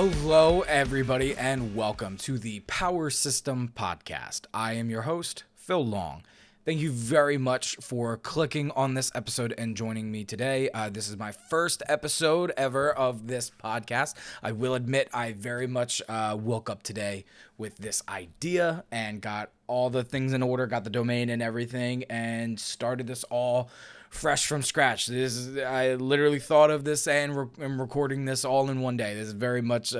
Hello, everybody, and welcome to the Power System Podcast. I am your host, Phil Long. Thank you very much for clicking on this episode and joining me today. This is my first episode ever of this podcast. I will admit I very much woke up today with this idea and got all the things in order, got the domain and everything, and started this all fresh from scratch. I literally thought of this and I'm recording this all in one day. This is very much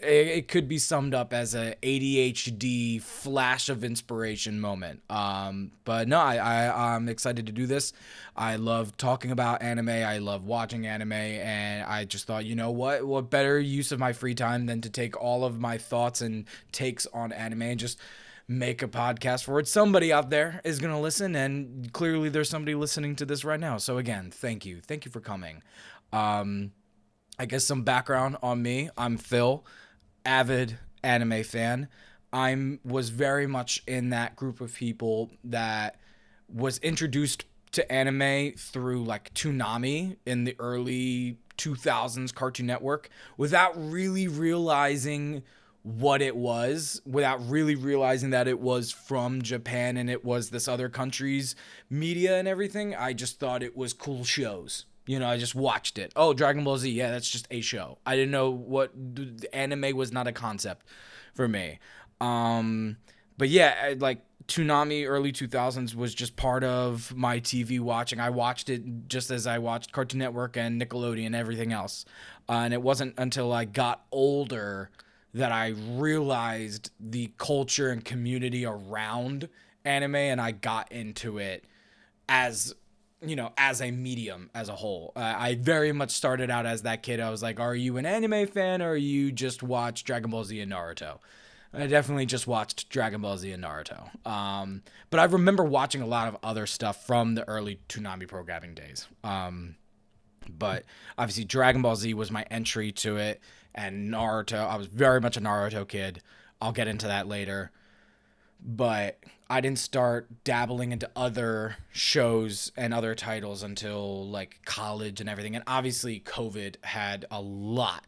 it could be summed up as a ADHD flash of inspiration moment. But no, I'm excited to do this. I love talking about anime. I love watching anime, and I just thought, you know what better use of my free time than to take all of my thoughts and takes on anime and just make a podcast for it. Somebody out there is going to listen, and clearly there's somebody listening to this right now. So again, thank you for coming. I guess some background on me. I'm Phil, avid anime fan. I was very much in that group of people that was introduced to anime through like Toonami in the early 2000s Cartoon Network without really realizing what it was, without really realizing that it was from Japan and it was this other country's media and everything. I just thought it was cool shows. You know, I just watched it. Oh, Dragon Ball Z, yeah, that's just a show. I didn't know what anime was, not a concept for me. But yeah, like Toonami early 2000s was just part of my TV watching. I watched it just as I watched Cartoon Network and Nickelodeon and everything else. And it wasn't until I got older that I realized the culture and community around anime, and I got into it as, you know, as a medium as a whole. I very much started out as that kid. I was like, are you an anime fan or you just watch Dragon Ball Z and Naruto? I definitely just watched Dragon Ball Z and Naruto. But I remember watching a lot of other stuff from the early Toonami programming days. But obviously Dragon Ball Z was my entry to it, and Naruto, I was very much a Naruto kid. I'll get into that later. But I didn't start dabbling into other shows and other titles until like college and everything. And obviously COVID had a lot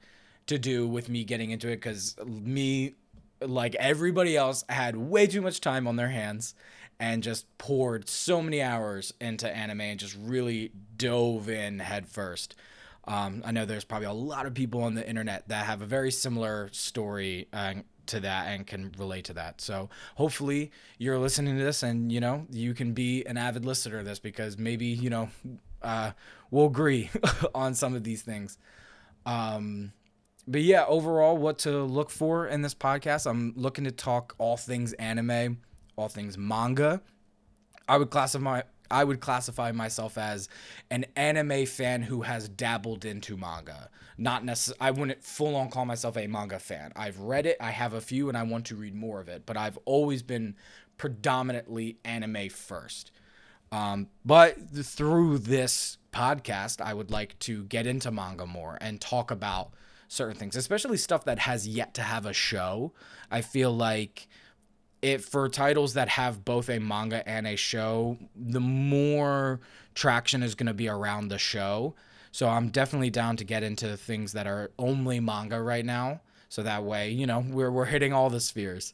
to do with me getting into it, because me, like everybody else, had way too much time on their hands and just poured so many hours into anime and just really dove in head first. I know there's probably a lot of people on the internet that have a very similar story to that and can relate to that. So hopefully you're listening to this and, you know, you can be an avid listener to this, because maybe, you know, we'll agree on some of these things. But yeah, overall, what to look for in this podcast, I'm looking to talk all things anime, all things manga. I would classify myself as an anime fan who has dabbled into manga. I wouldn't full on call myself a manga fan. I've read it, I have a few, and I want to read more of it. But I've always been predominantly anime first. But through this podcast, I would like to get into manga more and talk about certain things, especially stuff that has yet to have a show. I feel like for titles that have both a manga and a show, the more traction is going to be around the show. So I'm definitely down to get into things that are only manga right now. So that way, you know, we're hitting all the spheres.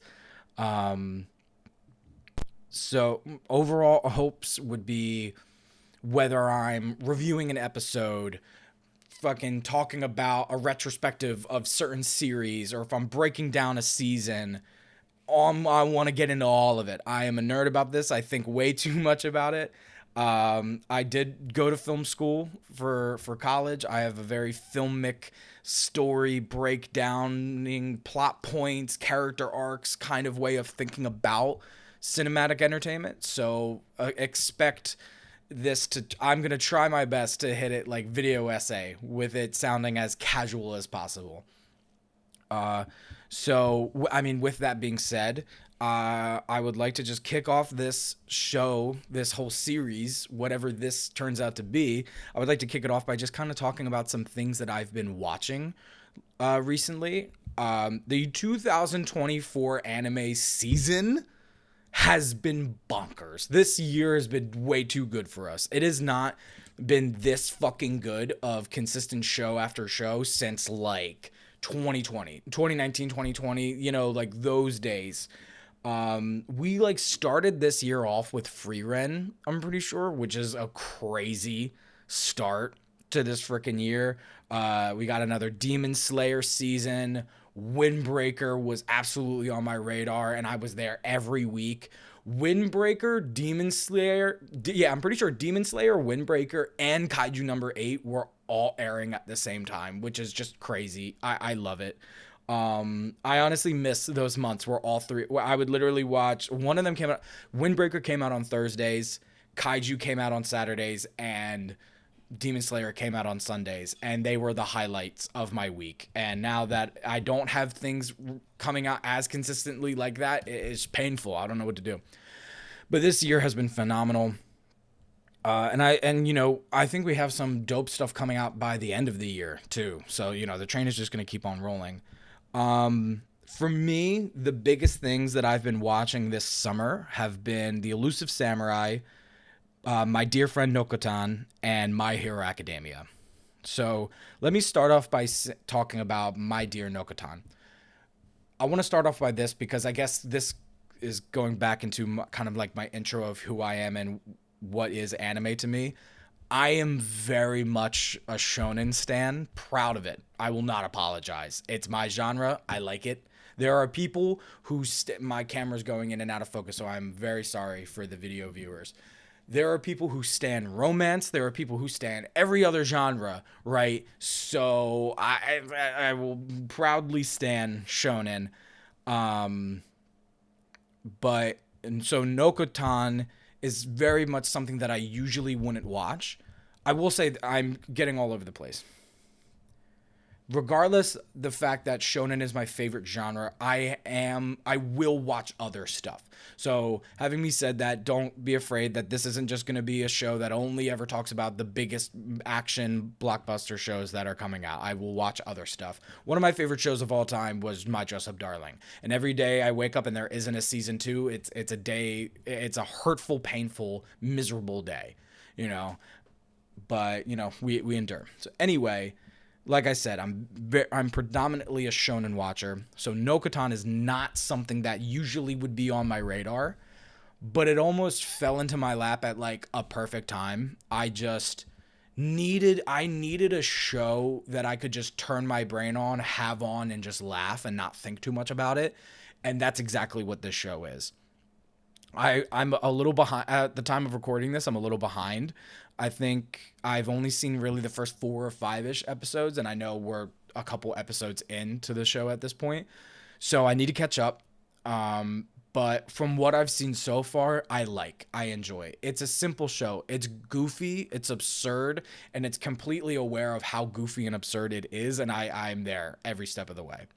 So overall hopes would be, whether I'm reviewing an episode, fucking talking about a retrospective of certain series, or if I'm breaking down a season, I want to get into all of it. I am a nerd about this. I think way too much about it. I did go to film school for college. I have a very filmic story breakdowning, plot points, character arcs kind of way of thinking about cinematic entertainment. So expect this I'm going to try my best to hit it like video essay, with it sounding as casual as possible. So, I mean, with that being said, I would like to just kick off this show, this whole series, whatever this turns out to be. I would like to kick it off by just kind of talking about some things that I've been watching recently. The 2024 anime season has been bonkers. This year has been way too good for us. It has not been this fucking good of consistent show after show since like 2019, 2020, like those days. We like started this year off with Frieren, I'm pretty sure, which is a crazy start to this freaking year. We got another Demon Slayer season. Windbreaker was absolutely on my radar, and I was there every week. Windbreaker, Demon Slayer, I'm pretty sure Demon Slayer, Windbreaker, and Kaiju number 8 were all airing at the same time, which is just crazy. I love it. I honestly miss those months where all three, where I would literally watch, one of them came out, Windbreaker came out on Thursdays, Kaiju came out on Saturdays, and Demon Slayer came out on Sundays, and they were the highlights of my week. And now that I don't have things coming out as consistently like that, it's painful. I don't know what to do. But this year has been phenomenal. I think we have some dope stuff coming out by the end of the year too. So, the train is just going to keep on rolling. For me, the biggest things that I've been watching this summer have been the Elusive Samurai, my Deer Friend Nokotan, and My Hero Academia. So let me start off by talking about My Dear Nokotan. I want to start off by this because I guess this is going back into kind of like my intro of who I am and what is anime to me. I am very much a shonen stan, proud of it. I will not apologize. It's my genre. I like it. There are people who my camera's going in and out of focus, so I'm very sorry for the video viewers. There are people who stan romance. There are people who stan every other genre, right? So I will proudly stan shonen. So Nokotan is very much something that I usually wouldn't watch. I will say I'm getting all over the place. Regardless the fact that shonen is my favorite genre, I will watch other stuff. So having me said that, don't be afraid that this isn't just going to be a show that only ever talks about the biggest action blockbuster shows that are coming out. I will watch other stuff. One of my favorite shows of all time was My Dress Up Darling. And every day I wake up and there isn't a season 2, it's a hurtful, painful, miserable day, but we endure. So anyway, like I said, I'm predominantly a shonen watcher, so Nokotan is not something that usually would be on my radar, but it almost fell into my lap at like a perfect time. I needed a show that I could just turn my brain on, have on, and just laugh and not think too much about it, and that's exactly what this show is. I'm a little behind at the time of recording this. I'm a little behind. I think I've only seen really the first 4 or 5-ish episodes, and I know we're a couple episodes into the show at this point. So I need to catch up. But from what I've seen so far, I enjoy. It's a simple show. It's goofy, it's absurd, and it's completely aware of how goofy and absurd it is, and I'm there every step of the way.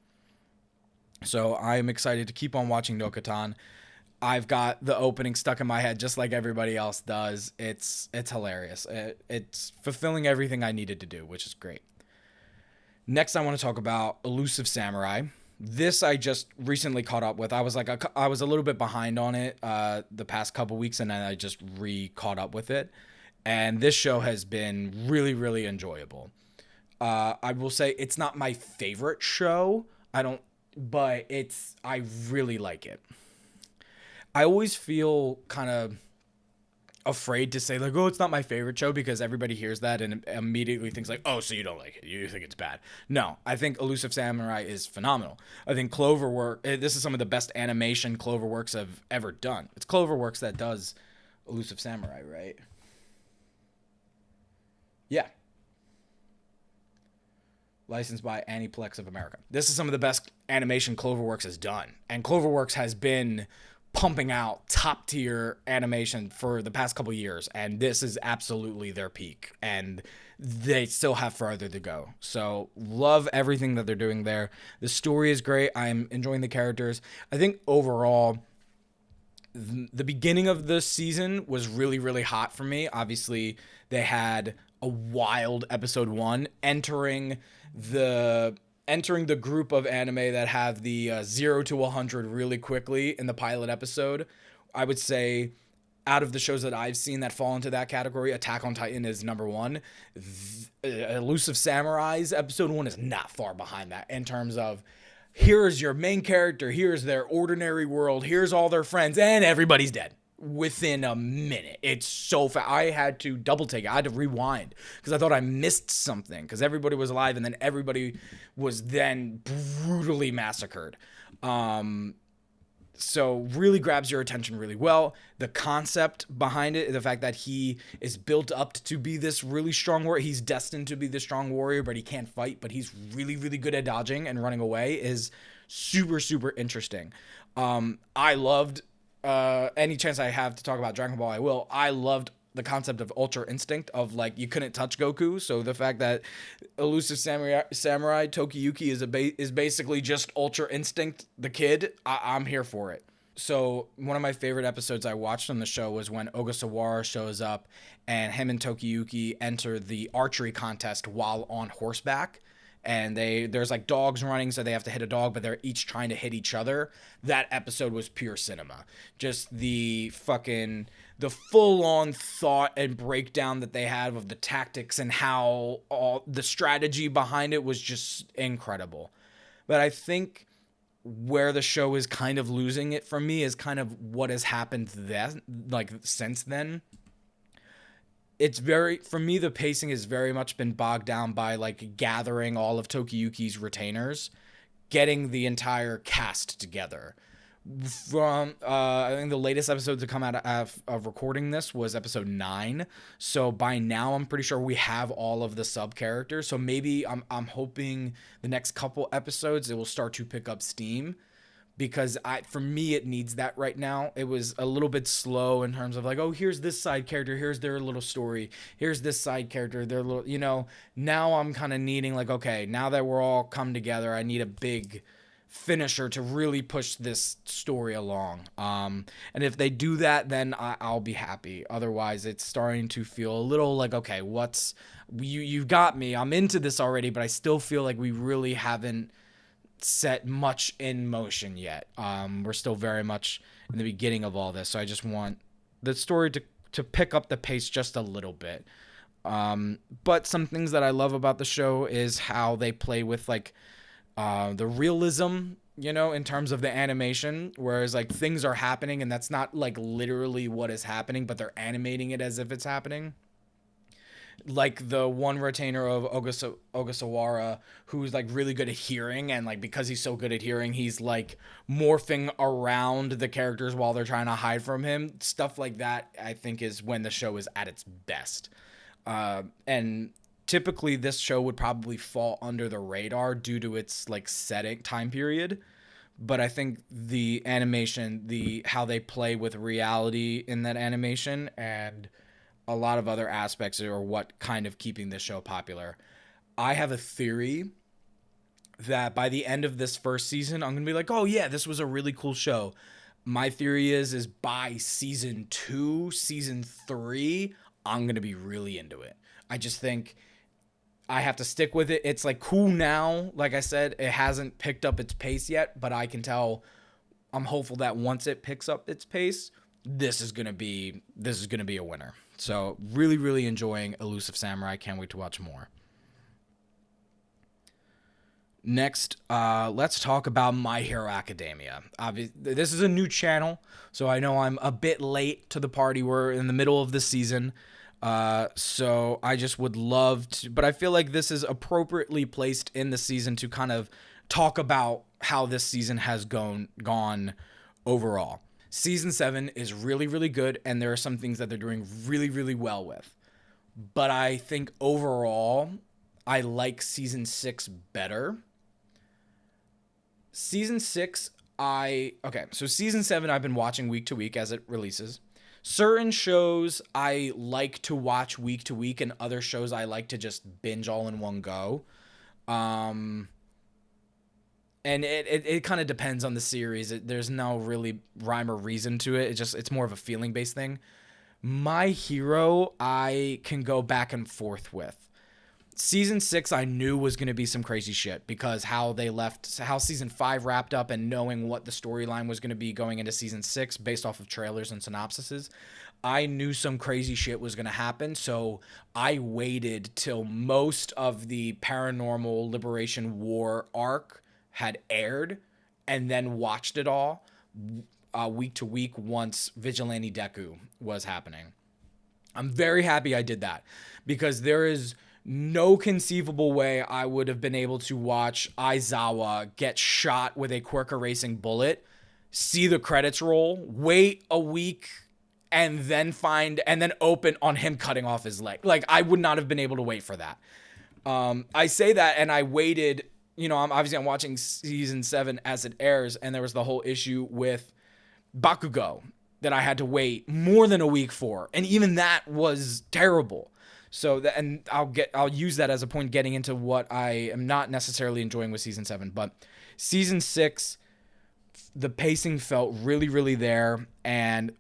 So I'm excited to keep on watching Nokotan. I've got the opening stuck in my head just like everybody else does. It's hilarious. It's fulfilling everything I needed to do, which is great. Next, I want to talk about Elusive Samurai. This I just recently caught up with. I was a little bit behind on it the past couple weeks, and then I just caught up with it. And this show has been really, really enjoyable. I will say it's not my favorite show. But I really like it. I always feel kind of afraid to say like, oh, it's not my favorite show, because everybody hears that and immediately thinks like, oh, so you don't like it. You think it's bad. No, I think Elusive Samurai is phenomenal. I think this is some of the best animation Cloverworks have ever done. It's Cloverworks that does Elusive Samurai, right? Yeah. Licensed by Aniplex of America. This is some of the best animation Cloverworks has done. And Cloverworks has been pumping out top tier animation for the past couple years, and this is absolutely their peak, and they still have further to go. So love everything that they're doing there. The story is great. I'm enjoying the characters. I think overall the beginning of this season was really, really hot for me. Obviously they had a wild episode 1 entering the group of anime that have the 0 to 100 really quickly in the pilot episode. I would say out of the shows that I've seen that fall into that category, Attack on Titan is number one. Elusive Samurai's episode 1 is not far behind that in terms of here's your main character, here's their ordinary world, here's all their friends, and everybody's dead within a minute. It's so fast. I had to double take it. I had to rewind because I thought I missed something because everybody was alive and then everybody was then brutally massacred. So really grabs your attention really well. The concept behind it, the fact that he is built up to be this really strong warrior, he's destined to be this strong warrior, but he can't fight, but he's really, really good at dodging and running away, is super, super interesting. I loved, any chance I have to talk about Dragon Ball, I will. I loved the concept of Ultra Instinct, of like you couldn't touch Goku. So the fact that Elusive Samurai Tokiyuki is basically just Ultra Instinct, the kid, I'm here for it. So one of my favorite episodes I watched on the show was when Ogasawara shows up and him and Tokiyuki enter the archery contest while on horseback. And there's like dogs running, so they have to hit a dog, but they're each trying to hit each other. That episode was pure cinema. Just the full-on thought and breakdown that they had of the tactics and how all the strategy behind it was just incredible. But I think where the show is kind of losing it for me is kind of what has happened since then. It's for me, the pacing has very much been bogged down by like gathering all of Tokiyuki's retainers, getting the entire cast together. From I think the latest episode to come out of recording this was episode 9. So by now I'm pretty sure we have all of the sub characters. So maybe I'm hoping the next couple episodes it will start to pick up steam. Because for me, it needs that right now. It was a little bit slow in terms of like, oh, here's this side character, here's their little story, here's this side character, their little, now I'm kind of needing like, okay, now that we're all come together, I need a big finisher to really push this story along. And if they do that, then I'll be happy. Otherwise, it's starting to feel a little like, okay, you got me. I'm into this already, but I still feel like we really haven't set much in motion yet. We're still very much in the beginning of all this, so I just want the story to pick up the pace just a little bit. But some things that I love about the show is how they play with like the realism, in terms of the animation, whereas like things are happening and that's not like literally what is happening, but they're animating it as if it's happening. Like the one retainer of Ogasawara who's like really good at hearing, and like because he's so good at hearing, he's like morphing around the characters while they're trying to hide from him. Stuff like that I think is when the show is at its best. And typically this show would probably fall under the radar due to its like setting time period. But I think the animation, how they play with reality in that animation, and a lot of other aspects are what kind of keeping this show popular. I have a theory that by the end of this first season, I'm going to be like, oh yeah, this was a really cool show. My theory is by season 2, season 3, I'm going to be really into it. I just think I have to stick with it. It's like cool now. Like I said, it hasn't picked up its pace yet, but I can tell, I'm hopeful that once it picks up its pace, this is going to be a winner. So really, really enjoying Elusive Samurai. Can't wait to watch more. Next, let's talk about My Hero Academia. This is a new channel, so I know I'm a bit late to the party. We're in the middle of the season. So I just would love to, but I feel like this is appropriately placed in the season to kind of talk about how this season has gone overall. Season 7 is really, really good, and there are some things that they're doing really, really well with. But I think overall, I like Season 6 better. Season 6, so Season 7 I've been watching week to week as it releases. Certain shows I like to watch week to week, and other shows I like to just binge all in one go. And it kind of depends on the series. There's no really rhyme or reason to it. It's more of a feeling based thing. My Hero, I can go back and forth with. Season 6 I knew was going to be some crazy shit because how season 5 wrapped up and knowing what the storyline was going to be going into season 6 based off of trailers and synopsises. I knew some crazy shit was going to happen, so I waited till most of the Paranormal Liberation War arc had aired and then watched it all week to week once Vigilante Deku was happening. I'm very happy I did that because there is no conceivable way I would have been able to watch Aizawa get shot with a quirk erasing bullet, see the credits roll, wait a week, and then open on him cutting off his leg. Like, I would not have been able to wait for that. I say that, and I waited. I'm watching season 7 as it airs, and there was the whole issue with Bakugo that I had to wait more than a week for, and even that was terrible. So I'll use that as a point getting into what I am not necessarily enjoying with season 7, but season 6, the pacing felt really, really there, and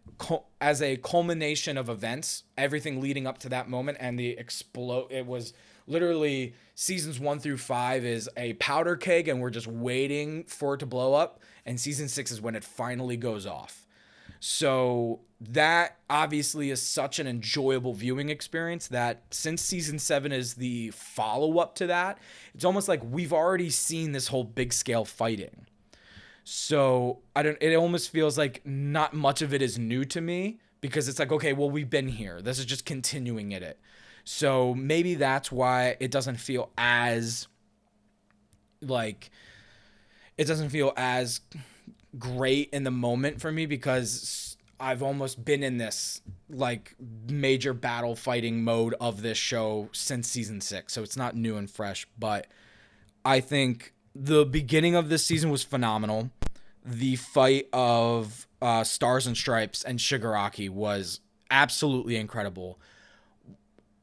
as a culmination of events, everything leading up to that moment and it was literally seasons 1 through 5 is a powder keg, and we're just waiting for it to blow up, and season 6 is when it finally goes off. So that obviously is such an enjoyable viewing experience that since season 7 is the follow-up to that, it's almost like we've already seen this whole big scale fighting. So it almost feels like not much of it is new to me because it's like, okay, well, we've been here. This is just continuing it. So maybe that's why it doesn't feel as great in the moment for me, because I've almost been in this like major battle fighting mode of this show since season 6. So it's not new and fresh, but I think the beginning of this season was phenomenal. The fight of Stars and Stripes and Shigaraki was absolutely incredible.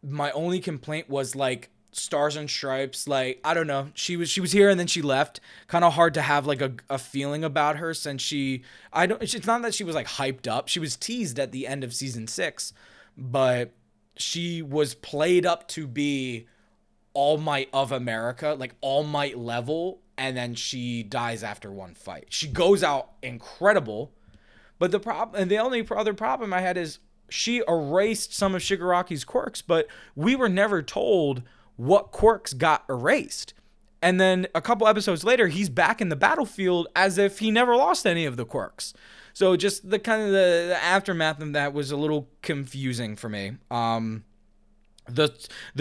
My only complaint was like Stars and Stripes, like, I don't know, she was here and then she left. Kind of hard to have like a feeling about her since it's not that she was like hyped up. She was teased at the end of season 6, but she was played up to be All Might of America, like All Might level, and then she dies after one fight. She goes out incredible, but the only other problem I had is she erased some of Shigaraki's quirks, but we were never told what quirks got erased. And then a couple episodes later, he's back in the battlefield as if he never lost any of the quirks. So just the kind of the aftermath of that was a little confusing for me. The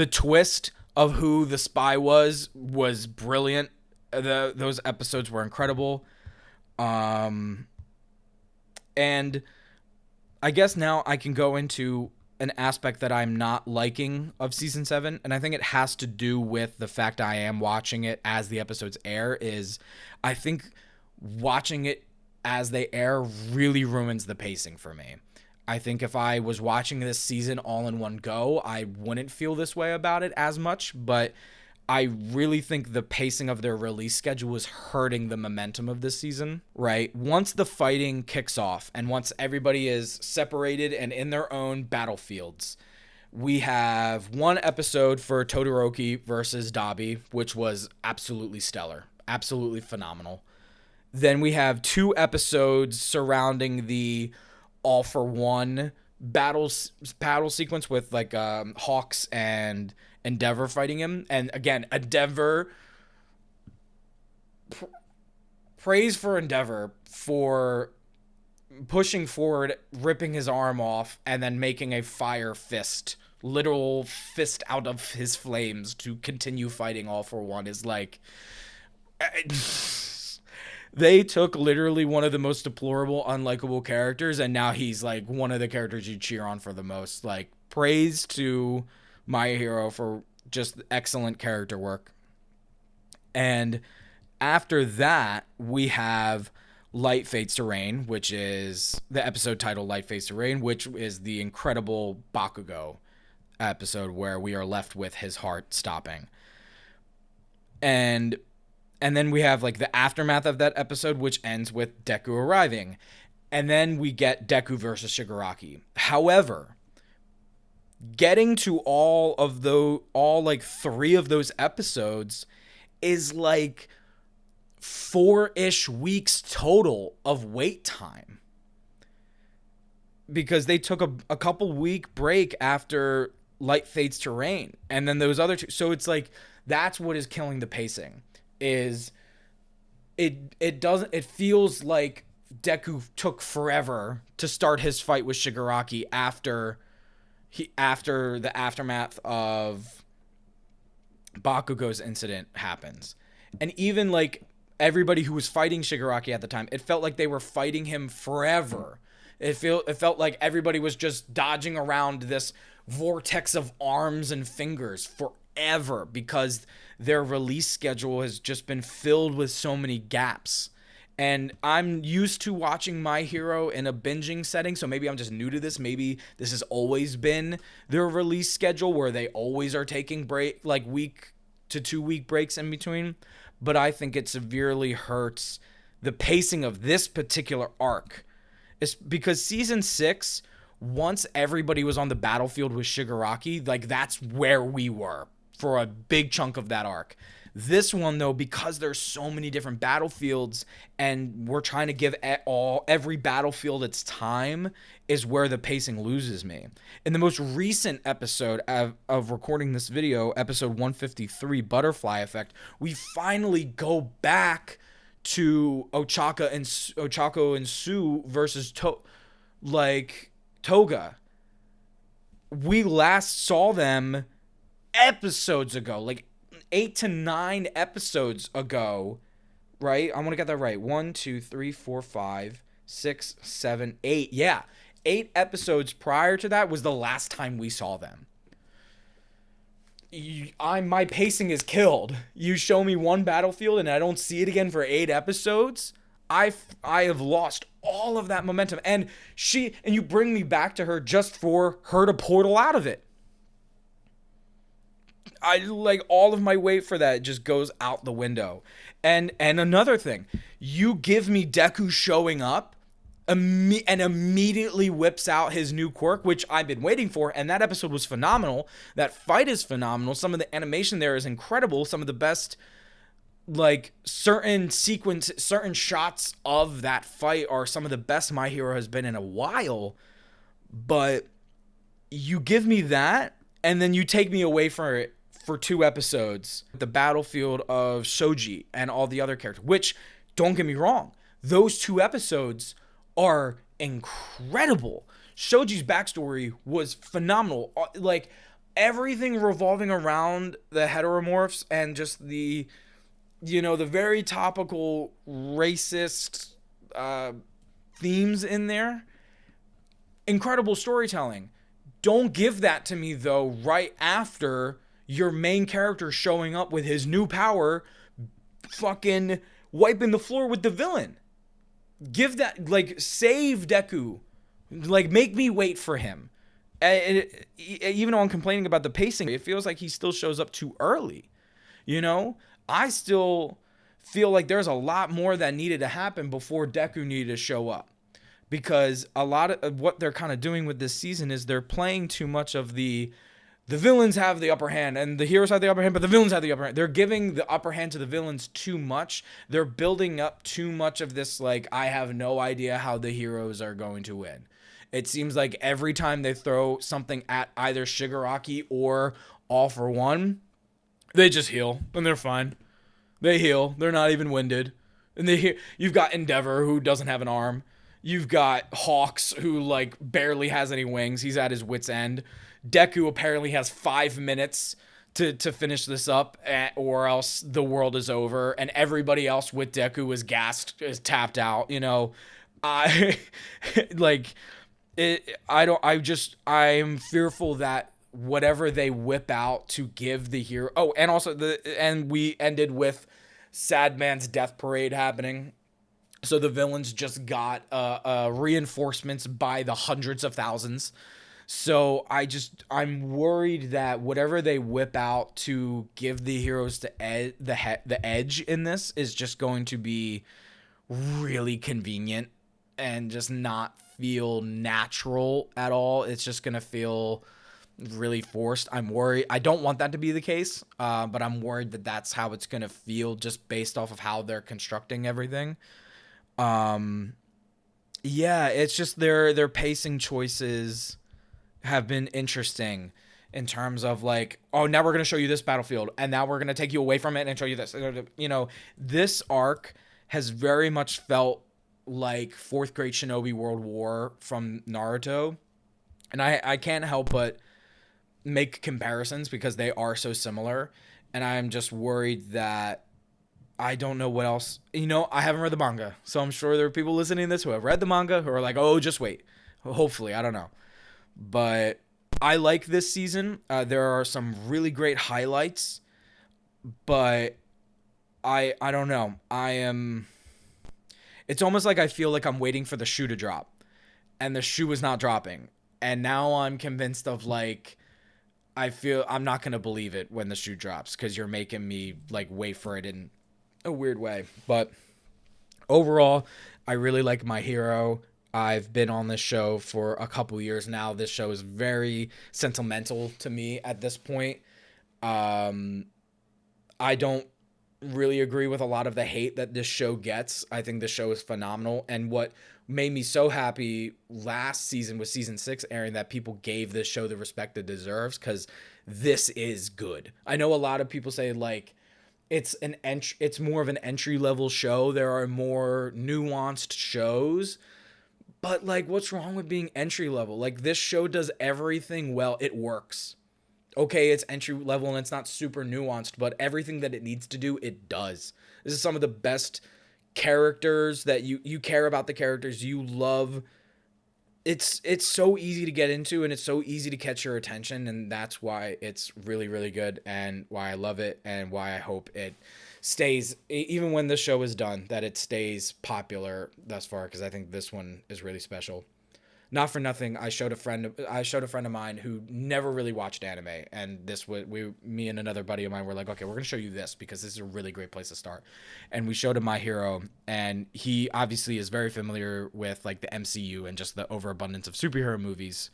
twist of who the spy was brilliant. Those episodes were incredible. And I guess now I can go into an aspect that I'm not liking of season 7, and I think it has to do with the fact I am watching it as the episodes air, is I think watching it as they air really ruins the pacing for me. I think if I was watching this season all in one go, I wouldn't feel this way about it as much, but I really think the pacing of their release schedule is hurting the momentum of this season, right? Once the fighting kicks off and once everybody is separated and in their own battlefields, we have one episode for Todoroki versus Dabi, which was absolutely stellar, absolutely phenomenal. Then we have 2 episodes surrounding the All for One battle sequence with like Hawks and Endeavor fighting him. And again, Endeavor, praise for Endeavor for pushing forward, ripping his arm off, and then making a fire fist, literal fist out of his flames to continue fighting All for One is like... They took literally one of the most deplorable, unlikable characters, and now he's like one of the characters you cheer on for the most. Like, praise to My Hero for just excellent character work. And after that, we have Light Fates to Rain, which is the episode title Light Fates to Rain, which is the incredible Bakugo episode where we are left with his heart stopping. And then we have like the aftermath of that episode, which ends with Deku arriving. And then we get Deku versus Shigaraki. However, getting to all like 3 of those episodes is like 4-ish weeks total of wait time, because they took a couple week break after Light Fades to Rain, and then those other 2. So it's like, that's what is killing the pacing. Is it feels like Deku took forever to start his fight with Shigaraki after the aftermath of Bakugo's incident happens. And even like everybody who was fighting Shigaraki at the time, it felt like they were fighting him forever. It felt like everybody was just dodging around this vortex of arms and fingers forever, because their release schedule has just been filled with so many gaps. And I'm used to watching My Hero in a binging setting, so maybe I'm just new to this. Maybe this has always been their release schedule, where they always are taking week to 2 week breaks in between. But I think it severely hurts the pacing of this particular arc. It's because season 6, once everybody was on the battlefield with Shigaraki, like, that's where we were for a big chunk of that arc. This one, though, because there's so many different battlefields and we're trying to give every battlefield its time, is where the pacing loses me. In the most recent episode of recording this video, episode 153, Butterfly Effect, we finally go back to Ochako and Sue versus Toga. We last saw them episodes ago, like 8 to 9 episodes ago, right? I want to get that right. 1, 2, 3, 4, 5, 6, 7, 8. Yeah. 8 episodes prior to that was the last time we saw them. My pacing is killed. You show me one battlefield and I don't see it again for 8 episodes. I have lost all of that momentum. And you bring me back to her just for her to portal out of it. I like all of my weight for that just goes out the window. And another thing, you give me Deku showing up and immediately whips out his new quirk, which I've been waiting for, and that episode was phenomenal. That fight is phenomenal. Some of the animation there is incredible. Some of the best, like, certain shots of that fight are some of the best My Hero has been in a while. But you give me that, and then you take me away from it for 2 episodes. The battlefield of Shoji and all the other characters, which, don't get me wrong, those 2 episodes are incredible. Shoji's backstory was phenomenal. Like, everything revolving around the heteromorphs and just the very topical racist themes in there. Incredible storytelling. Don't give that to me, though, right after your main character showing up with his new power, fucking wiping the floor with the villain. Give that, like, save Deku. Like, make me wait for him. Even though I'm complaining about the pacing, it feels like he still shows up too early. I still feel like there's a lot more that needed to happen before Deku needed to show up. Because a lot of what they're kind of doing with this season is they're playing too much of the villains have the upper hand and the heroes have the upper hand, but the villains have the upper hand. They're giving the upper hand to the villains too much. They're building up too much of this, like, I have no idea how the heroes are going to win. It seems like every time they throw something at either Shigaraki or All For One, they just heal and they're fine. They heal. They're not even winded. And you've got Endeavor, who doesn't have an arm. You've got Hawks, who, like, barely has any wings. He's at his wit's end. Deku apparently has 5 minutes to finish this up, or else the world is over. And everybody else with Deku is gassed, is tapped out. I'm fearful that whatever they whip out to give the hero. Oh, and also we ended with Sad Man's death parade happening. So the villains just got reinforcements by the hundreds of thousands. So I'm worried that whatever they whip out to give the heroes the edge in this is just going to be really convenient and just not feel natural at all. It's just going to feel really forced. I'm worried. I don't want that to be the case, but I'm worried that that's how it's going to feel just based off of how they're constructing everything. Yeah, it's just their pacing choices have been interesting in terms of like, oh, now we're going to show you this battlefield and now we're going to take you away from it and show you this. You know, this arc has very much felt like fourth grade Shinobi World War from Naruto. And I can't help but make comparisons because they are so similar. And I'm just worried that I don't know what else. You know, I haven't read the manga. So I'm sure there are people listening to this who have read the manga who are like, oh, just wait. Hopefully, I don't know. But I like this season. There are some really great highlights, but I don't know. It's almost like I feel like I'm waiting for the shoe to drop, and the shoe is not dropping. And now I'm convinced of like, I feel I'm not gonna believe it when the shoe drops because you're making me like wait for it in a weird way. But overall, I really like My Hero. I've been on this show for a couple years now. This show is very sentimental to me at this point. I don't really agree with a lot of the hate that this show gets. I think this show is phenomenal. And what made me so happy last season was season 6 airing, that people gave this show the respect it deserves, because this is good. I know a lot of people say like it's more of an entry level show. There are more nuanced shows. But, like, what's wrong with being entry level? Like, this show does everything well. It works. Okay, it's entry level and it's not super nuanced, but everything that it needs to do, it does. This is some of the best characters that you care about, the characters you love. It's so easy to get into and it's so easy to catch your attention, and that's why it's really, really good and why I love it and why I hope it stays, even when the show is done, that it stays popular thus far, because I think this one is really special. Not for nothing, I showed a friend of mine who never really watched anime, and me and another buddy of mine were like, okay, we're gonna show you this because this is a really great place to start. And we showed him My Hero, and he obviously is very familiar with like the MCU and just the overabundance of superhero movies.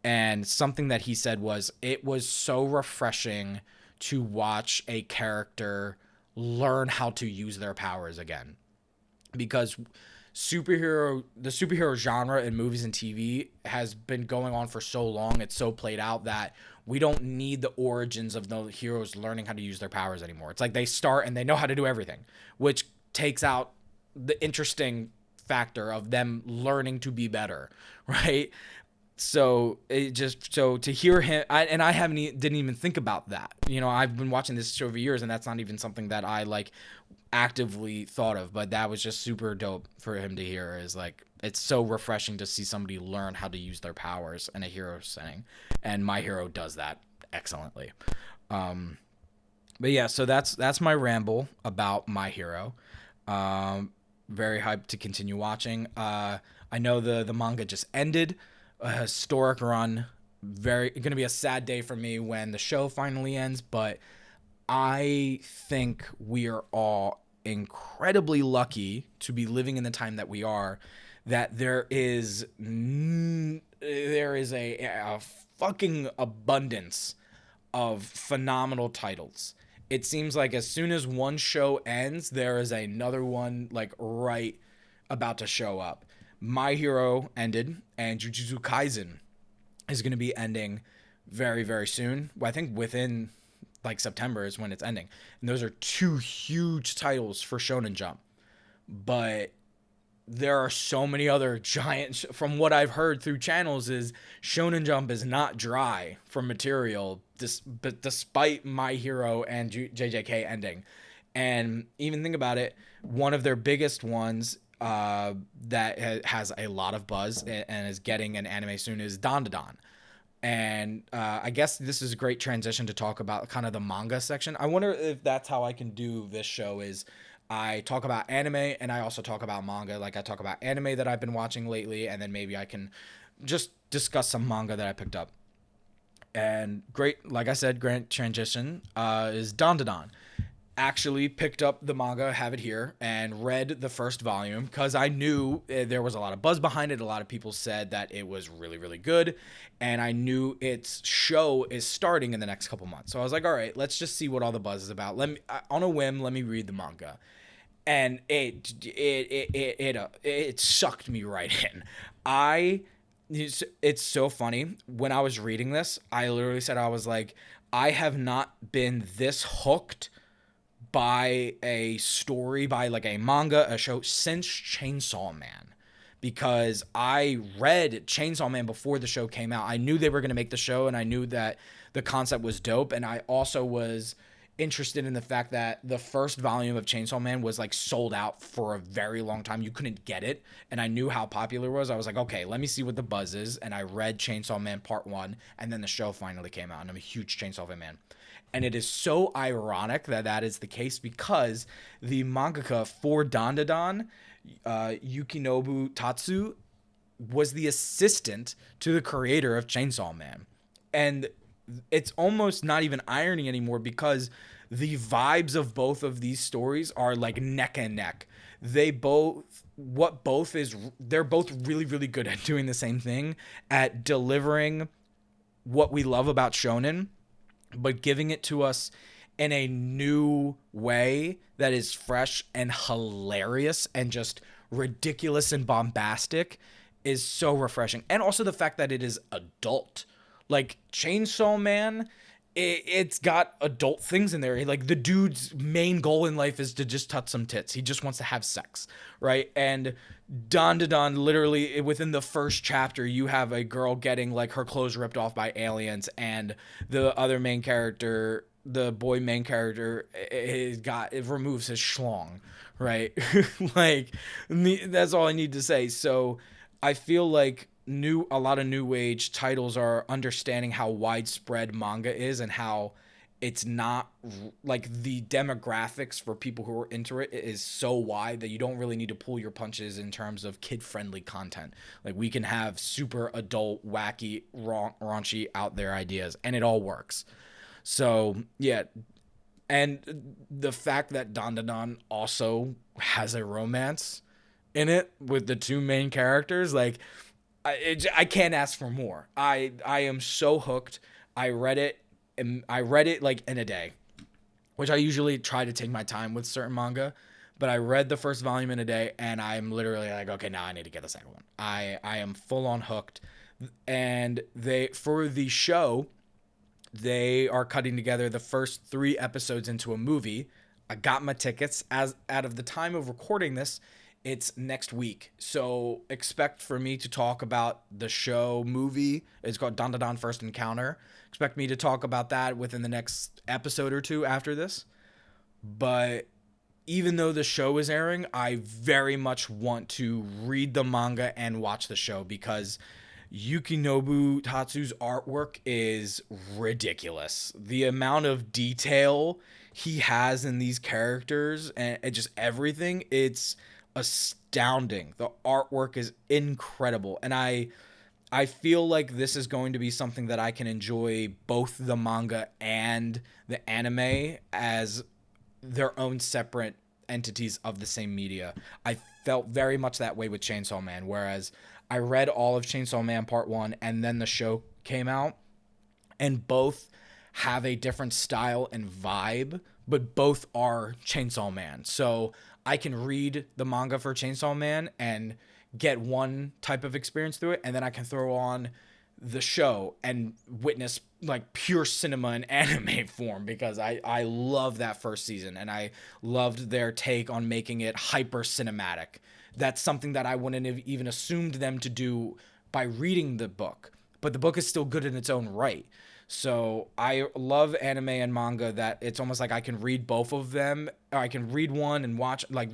And something that he said was, it was so refreshing to watch a character learn how to use their powers again, because the superhero genre in movies and TV has been going on for so long. It's so played out that we don't need the origins of the heroes learning how to use their powers anymore. It's like they start and they know how to do everything, which takes out the interesting factor of them learning to be better, right? So to hear him, didn't even think about that. You know, I've been watching this show for years, and that's not even something that I like actively thought of. But that was just super dope for him to hear. Is like, it's so refreshing to see somebody learn how to use their powers in a hero setting, and My Hero does that excellently. But yeah, so that's my ramble about My Hero. Very hyped to continue watching. I know the manga just ended. A historic run. Very going to be a sad day for me when the show finally ends, but I think we are all incredibly lucky to be living in the time that we are, that there is a fucking abundance of phenomenal titles. It seems like as soon as one show ends, there is another one like right about to show up. My Hero ended, and Jujutsu Kaisen is going to be ending very, very soon. Well, I think within like September is when it's ending. And those are two huge titles for Shonen Jump. But there are so many other giant, from what I've heard through channels, is Shonen Jump is not dry for material, despite My Hero and JJK ending. And even think about it, one of their biggest ones that has a lot of buzz and is getting an anime soon is DanDaDan. And I guess this is a great transition to talk about kind of the manga section. I wonder if that's how I can do this show, is I talk about anime and I also talk about manga. Like, I talk about anime that I've been watching lately, and then maybe I can just discuss some manga that I picked up. And great, like I said, great transition is DanDaDan. actually picked up the manga, have it here, and read the first volume because I knew there was a lot of buzz behind it. A lot of people said that it was really, really good, and I knew its show is starting in the next couple months. So I was like, all right, let's just see what all the buzz is about. Let me, on a whim, let me read the manga, and it sucked me right in. It's so funny. When I was reading this, I literally said, I was like, I have not been this hooked by a story, by like a manga, a show, since Chainsaw Man. Because I read Chainsaw Man before the show came out. I knew they were going to make the show, and I knew that the concept was dope. And I also was interested in the fact that the first volume of Chainsaw Man was like sold out for a very long time. You couldn't get it. And I knew how popular it was. I was like, okay, let me see what the buzz is. And I read Chainsaw Man Part 1, and then the show finally came out. And I'm a huge Chainsaw Man fan. And it is so ironic that that is the case because the mangaka for DanDaDan, Yukinobu Tatsu, was the assistant to the creator of Chainsaw Man. And it's almost not even irony anymore because the vibes of both of these stories are like neck and neck. They're both really, really good at doing the same thing, at delivering what we love about shonen, but giving it to us in a new way that is fresh and hilarious and just ridiculous and bombastic is so refreshing. And also the fact that it is adult. Like Chainsaw Man, it's got adult things in there. Like the dude's main goal in life is to just touch some tits. He just wants to have sex, right? And DanDaDan, literally within the first chapter, you have a girl getting like her clothes ripped off by aliens, and the other main character, the boy main character, it removes his schlong, right? Like that's all I need to say. So I feel like a lot of new age titles are understanding how widespread manga is and how it's not like the demographics for people who are into it is so wide that you don't really need to pull your punches in terms of kid-friendly content. Like we can have super adult, wacky, raunchy, out there ideas, and it all works. So yeah, and the fact that DanDaDan also has a romance in it with the two main characters, like I can't ask for more. I am so hooked. I read it like in a day, which I usually try to take my time with certain manga, but I read the first volume in a day, and I'm literally like, okay, now I need to get the second one. I am full on hooked, and for the show, they are cutting together the first 3 episodes into a movie. I got my tickets as out of the time of recording this. It's next week. So expect for me to talk about the show movie. It's called DanDaDan First Encounter. Expect me to talk about that within the next episode or 2 after this. But even though the show is airing, I very much want to read the manga and watch the show because Yukinobu Tatsu's artwork is ridiculous. The amount of detail he has in these characters and just everything, it's astounding. The artwork is incredible, and I feel like this is going to be something that I can enjoy both the manga and the anime as their own separate entities of the same media. I felt very much that way with Chainsaw Man, whereas I read all of Chainsaw Man Part 1 and then the show came out, and both have a different style and vibe, but both are Chainsaw Man. So I can read the manga for Chainsaw Man and get one type of experience through it, and then I can throw on the show and witness like pure cinema and anime form because I love that first season, and I loved their take on making it hyper cinematic. That's something that I wouldn't have even assumed them to do by reading the book, but the book is still good in its own right. So I love anime and manga that it's almost like I can read both of them, or I can read one and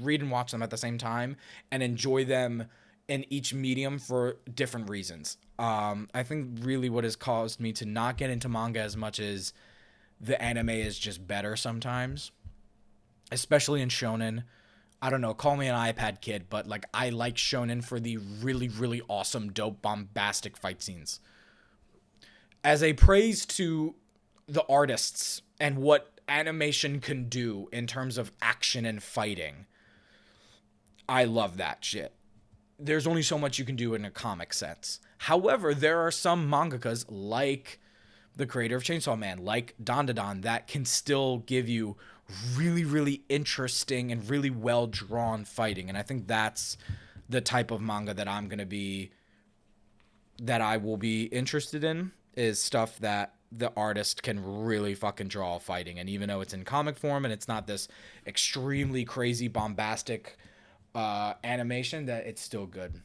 read and watch them at the same time and enjoy them in each medium for different reasons. I think really what has caused me to not get into manga as much as the anime is just better sometimes, especially in shonen. I don't know, call me an iPad kid, but like I like shonen for the really, really awesome, dope, bombastic fight scenes. As a praise to the artists and what animation can do in terms of action and fighting, I love that shit. There's only so much you can do in a comic sense. However, there are some mangakas like the creator of Chainsaw Man, like DanDaDan, that can still give you really, really interesting and really well drawn fighting. And I think that's the type of manga that I will be interested in, is stuff that the artist can really fucking draw fighting. And even though it's in comic form and it's not this extremely crazy bombastic animation, that it's still good.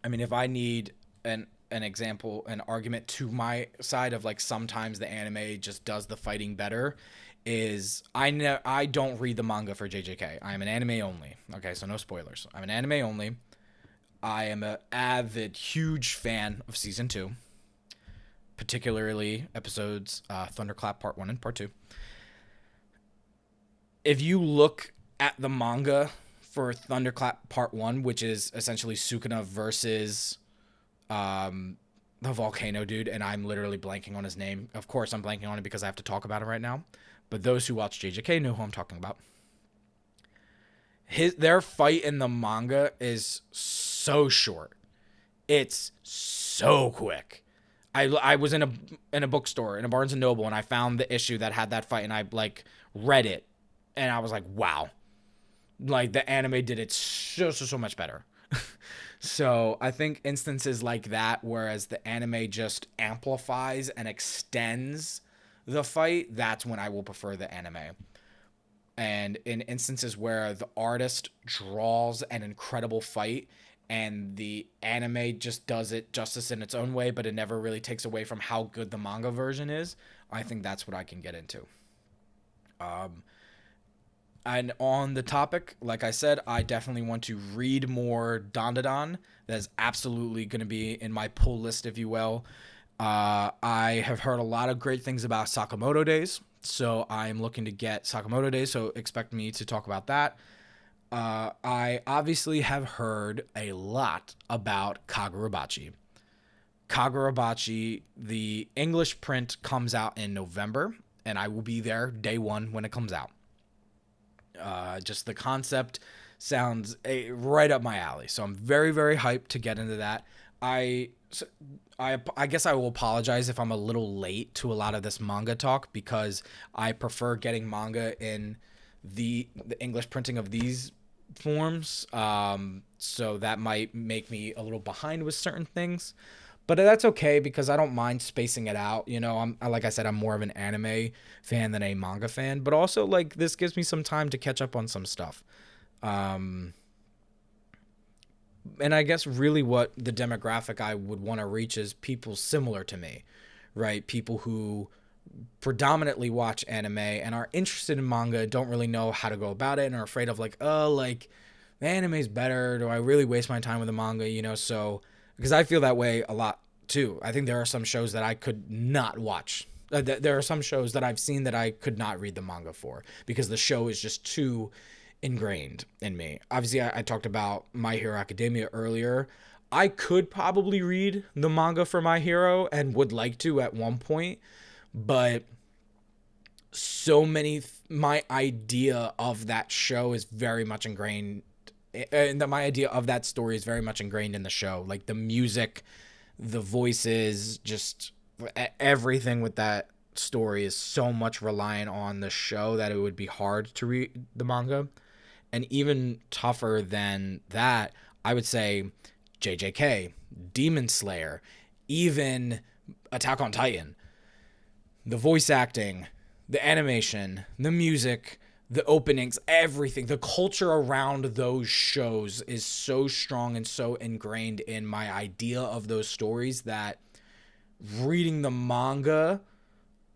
I mean, if I need an example, an argument to my side of like sometimes the anime just does the fighting better, is I don't read the manga for JJK. I am an anime only. Okay, so no spoilers. I'm an anime only. I am an avid, huge fan of season 2, particularly episodes Thunderclap Part 1 and Part 2. If you look at the manga for Thunderclap Part 1, which is essentially Sukuna versus the volcano dude, and I'm literally blanking on his name. Of course, I'm blanking on it because I have to talk about it right now. But those who watch JJK know who I'm talking about. Their fight in the manga is so short. It's so quick. I was in a bookstore, in a Barnes and Noble, and I found the issue that had that fight, and I like read it, and I was like, wow. Like, the anime did it so much better. So I think instances like that, whereas the anime just amplifies and extends the fight, that's when I will prefer the anime. And in instances where the artist draws an incredible fight and the anime just does it justice in its own way, but it never really takes away from how good the manga version is, I think that's what I can get into. And on the topic, like I said, I definitely want to read more DanDaDan. That is absolutely going to be in my pull list, if you will. I have heard a lot of great things about Sakamoto Days, so I'm looking to get Sakamoto Days, so expect me to talk about that. I obviously have heard a lot about Kagurabachi. Kagurabachi, the English print comes out in November, and I will be there day one when it comes out. Just the concept sounds right up my alley. So I'm very, very hyped to get into that. I guess I will apologize if I'm a little late to a lot of this manga talk, because I prefer getting manga in the English printing of these forms. So that might make me a little behind with certain things. But that's okay, because I don't mind spacing it out. You know, like I said, I'm more of an anime fan than a manga fan. But also, like, this gives me some time to catch up on some stuff. And I guess really what the demographic I would want to reach is people similar to me, right? People who predominantly watch anime and are interested in manga, don't really know how to go about it, and are afraid of like, oh, like, the anime's better. Do I really waste my time with the manga? You know, so... Because I feel that way a lot, too. I think there are some shows that I could not watch. There are some shows that I've seen that I could not read the manga for, because the show is just too ingrained in me. Obviously, I talked about My Hero Academia earlier. I could probably read the manga for My Hero and would like to at one point, but my idea of that show is very much ingrained, and my idea of that story is very much ingrained in the show. Like, the music, the voices, just everything with that story is so much reliant on the show that it would be hard to read the manga. And even tougher than that, I would say JJK, Demon Slayer, even Attack on Titan. The voice acting, the animation, the music, the openings, everything, the culture around those shows is so strong and so ingrained in my idea of those stories that reading the manga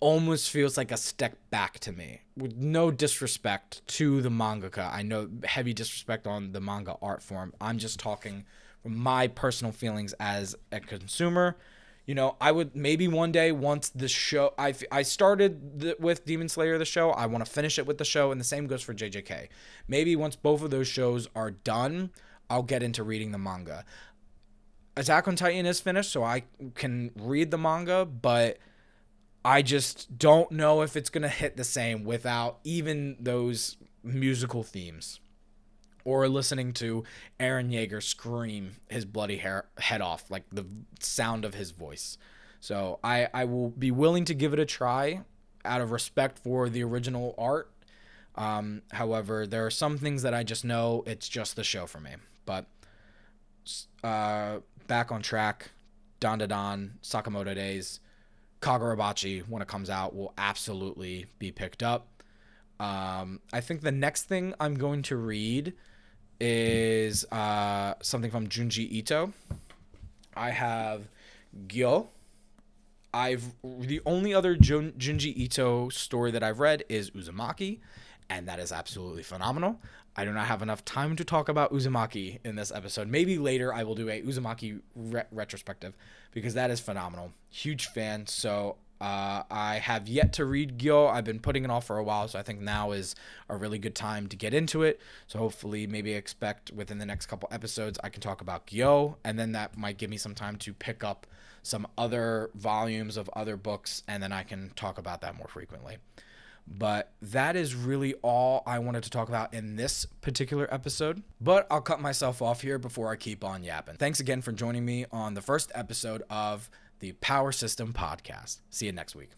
almost feels like a step back to me. With no disrespect to the mangaka. I know heavy disrespect on the manga art form. I'm just talking from my personal feelings as a consumer. You know, I would maybe one day, once the show, I started with Demon Slayer, the show, I want to finish it with the show, and the same goes for JJK. Maybe once both of those shows are done, I'll get into reading the manga. Attack on Titan is finished, so I can read the manga, but I just don't know if it's going to hit the same without even those musical themes, or listening to Aaron Yeager scream his bloody head off, like the sound of his voice. So I will be willing to give it a try out of respect for the original art. However, there are some things that I just know it's just the show for me. But back on track, DanDaDan, Sakamoto Days, Kagurabachi, when it comes out, will absolutely be picked up. I think the next thing I'm going to read is something from Junji Ito. I have Gyo. The only other Junji Ito story that I've read is Uzumaki, and that is absolutely phenomenal. I do not have enough time to talk about Uzumaki in this episode. Maybe later I will do a Uzumaki retrospective, because that is phenomenal. Huge fan. So I have yet to read Gyo. I've been putting it off for a while, so I think now is a really good time to get into it. So hopefully, maybe expect within the next couple episodes I can talk about Gyo, and then that might give me some time to pick up some other volumes of other books, and then I can talk about that more frequently. But that is really all I wanted to talk about in this particular episode. But I'll cut myself off here before I keep on yapping. Thanks again for joining me on the first episode of the Power System Podcast. See you next week.